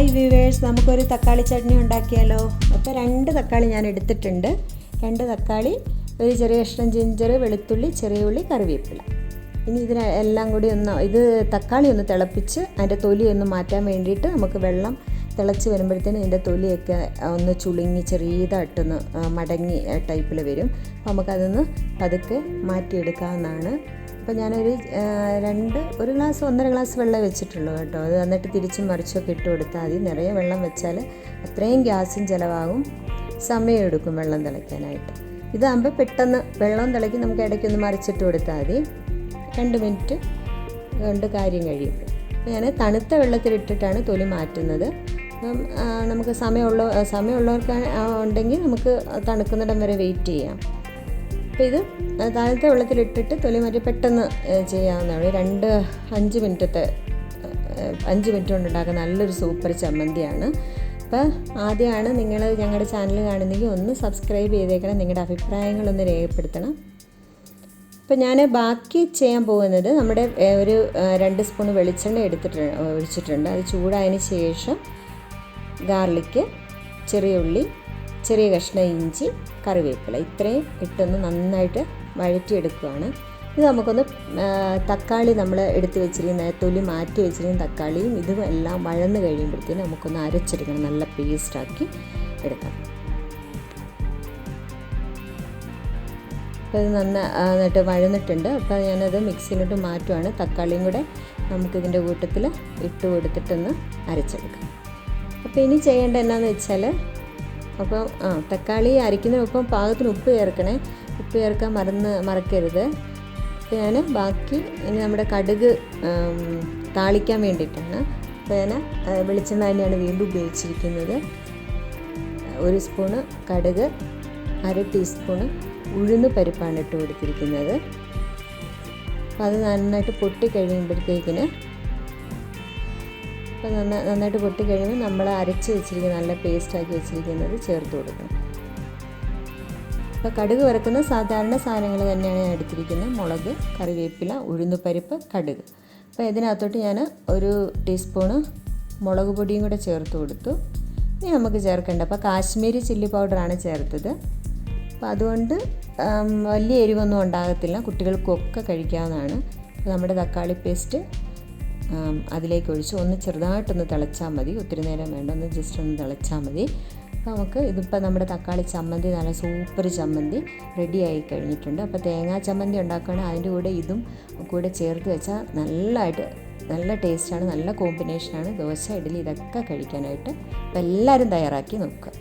Hi viewers, നമുക്കൊരു തക്കാളി ചട്നി ഉണ്ടാക്കിയാലോ. അപ്പോൾ 2 തക്കാളി ഞാൻ എടുത്തിട്ടുണ്ട്. 2 തക്കാളി, ഒരു ചെറിയ കഷ്ണം ജിഞ്ചർ, വെളുത്തുള്ളി, ചെറിയ ഉള്ളി, കറിവേപ്പില. ഇനി ഇതിനെല്ലാം കൂടി ഇത് തക്കാളി ഒന്ന് തിളപ്പിച്ച് അതിൻ്റെ തൊലി ഒന്ന് മാറ്റാൻ വേണ്ടിയിട്ട് നമുക്ക് വെള്ളം തിളച്ച് വരുമ്പോഴത്തേനും ഇതിൻ്റെ തൊലിയൊക്കെ ഒന്ന് ചുളുങ്ങി ചെറിയതായിട്ടൊന്ന് മടങ്ങി ടൈപ്പിൽ വരും. അപ്പോൾ നമുക്കതൊന്ന് പതുക്കെ മാറ്റിയെടുക്കാവുന്നതാണ്. അപ്പോൾ ഞാനൊരു 1 ഗ്ലാസ് 1.5 ഗ്ലാസ് വെള്ളം വെച്ചിട്ടുള്ളൂ കേട്ടോ. അത് എന്നിട്ട് തിരിച്ചും മറിച്ചൊക്കെ ഇട്ട് കൊടുത്താൽ മതി. നിറയെ വെള്ളം വെച്ചാൽ അത്രയും ഗ്യാസും ചിലവാകും, സമയമെടുക്കും വെള്ളം തിളയ്ക്കാനായിട്ട്. ഇതാകുമ്പോൾ പെട്ടെന്ന് വെള്ളം തിളയ്ക്കും, നമുക്ക് ഇടയ്ക്കൊന്ന് മറിച്ചിട്ട് കൊടുത്താൽ മതി. 2 മിനിറ്റ് കൊണ്ട് കാര്യം കഴിയും. അപ്പോൾ ഞാൻ തണുത്ത വെള്ളത്തിലിട്ടിട്ടാണ് തൊലി മാറ്റുന്നത്. അപ്പം നമുക്ക് സമയമുള്ളവർക്ക് ഉണ്ടെങ്കിൽ നമുക്ക് തണുക്കുന്നിടം വരെ വെയിറ്റ് ചെയ്യാം. അപ്പോൾ ഇത് തണുത്ത വെള്ളത്തിലിട്ടിട്ട് തൊലി മാറ്റി പെട്ടെന്ന് ചെയ്യാവുന്നതാണ്. 5 മിനിറ്റ് കൊണ്ടുണ്ടാക്കുന്ന നല്ലൊരു സൂപ്പർ ചമ്മന്തിയാണ്. അപ്പോൾ ആദ്യമാണ് നിങ്ങൾ ഞങ്ങളുടെ ചാനൽ കാണുന്നെങ്കിൽ ഒന്ന് സബ്സ്ക്രൈബ് ചെയ്തേക്കണം, നിങ്ങളുടെ അഭിപ്രായങ്ങളൊന്ന് രേഖപ്പെടുത്തണം. അപ്പോൾ ഞാൻ ബാക്കി ചെയ്യാൻ പോകുന്നത് നമ്മുടെ ഒരു 2 സ്പൂൺ വെളിച്ചെണ്ണ ഒഴിച്ചിട്ടുണ്ട്. അത് ചൂടായതിന് ശേഷം ഗാർലിക്ക്, ചെറിയ ഉള്ളി, ചെറിയ കഷ്ണം ഇഞ്ചി, കറിവേപ്പില ഇത്രയും ഇട്ടൊന്ന് നന്നായിട്ട് വഴറ്റിയെടുക്കുകയാണ്. ഇത് നമുക്കൊന്ന് തക്കാളി നമ്മൾ എടുത്ത് വെച്ചിരിക്കുന്ന തൊലി മാറ്റി വെച്ചിരിക്കുന്ന തക്കാളിയും ഇതും എല്ലാം വഴന്ന് കഴിയുമ്പോഴത്തേനും നമുക്കൊന്ന് അരച്ചെടുക്കണം, നല്ല പേസ്റ്റാക്കി എടുക്കണം. അപ്പോൾ ഇത് നന്നായിട്ട് വഴന്നിട്ടുണ്ട്. അപ്പോൾ ഞാനത് മിക്സിയിലോട്ട് മാറ്റുവാണ്. തക്കാളിയും കൂടെ നമുക്കിതിൻ്റെ കൂട്ടത്തിൽ ഇട്ട് കൊടുത്തിട്ടൊന്ന് അരച്ചെടുക്കാം. അപ്പോൾ ഇനി ചെയ്യേണ്ടത് എന്നാന്ന് വെച്ചാൽ, അപ്പോൾ തക്കാളി അരയ്ക്കുന്നതിനൊപ്പം പാകത്തിന് ഉപ്പ് ചേർക്കണേ. ഉപ്പ് ചേർക്കാൻ മറക്കരുത്. അപ്പോൾ ഞാൻ ബാക്കി ഇനി നമ്മുടെ കടുക് താളിക്കാൻ വേണ്ടിയിട്ടാണ്. അപ്പോൾ ഞാൻ വെളിച്ചെണ്ണ തന്നെയാണ് വീണ്ടും ഉപയോഗിച്ചിരിക്കുന്നത്. 1 സ്പൂണ് കടുക്, 1/2 ടീസ്പൂണ് ഉഴുന്ന് പരിപ്പാണ് ഇട്ട് കൊടുത്തിരിക്കുന്നത്. അപ്പോൾ അത് നന്നായിട്ട് പൊട്ടിക്കഴിയുമ്പോഴത്തേക്കിന് നന്നായിട്ട് പൊട്ടിക്കഴിയുമ്പോൾ നമ്മൾ അരച്ച് വെച്ചിരിക്കുന്ന നല്ല പേസ്റ്റാക്കി വെച്ചിരിക്കുന്നത് ചേർത്ത് കൊടുക്കണം. അപ്പോൾ കടുക് വറുക്കുന്ന സാധാരണ സാധനങ്ങൾ തന്നെയാണ് ഞാൻ എടുത്തിരിക്കുന്നത്. മുളക്, കറിവേപ്പില, ഉഴുന്നുപരിപ്പ്, കടുക്. അപ്പോൾ ഇതിനകത്തോട്ട് ഞാൻ 1 ടീസ്പൂണ് മുളക് പൊടിയും കൂടെ ചേർത്ത് കൊടുത്തു. ഇനി നമുക്ക് ചേർക്കേണ്ട, അപ്പോൾ കാശ്മീരി ചില്ലി പൗഡറാണ് ചേർത്തത്. അപ്പോൾ അതുകൊണ്ട് വലിയ എരിവൊന്നും ഉണ്ടാകത്തില്ല, കുട്ടികൾക്കൊക്കെ കഴിക്കാവുന്നതാണ്. അപ്പോൾ നമ്മുടെ തക്കാളി പേസ്റ്റ് അതിലേക്ക് ഒഴിച്ച് ഒന്ന് ചെറുതായിട്ടൊന്ന് തിളച്ചാൽ മതി, ഒത്തിരി നേരം വേണ്ട, ഒന്ന് ജസ്റ്റ് ഒന്ന് തിളച്ചാൽ മതി. അപ്പോൾ നമുക്ക് ഇതിപ്പോൾ നമ്മുടെ തക്കാളി ചമ്മന്തി, നല്ല സൂപ്പർ ചമ്മന്തി റെഡി ആയി കഴിഞ്ഞിട്ടുണ്ട്. അപ്പോൾ തേങ്ങാ ചമ്മന്തി ഉണ്ടാക്കുകയാണെങ്കിൽ അതിൻ്റെ കൂടെ ഇതും കൂടെ ചേർത്ത് വെച്ചാൽ നല്ല ടേസ്റ്റാണ്, നല്ല കോമ്പിനേഷനാണ്. ദോശ, ഇഡ്ഡലി ഇതൊക്കെ കഴിക്കാനായിട്ട്. അപ്പോൾ എല്ലാവരും തയ്യാറാക്കി നോക്കുക.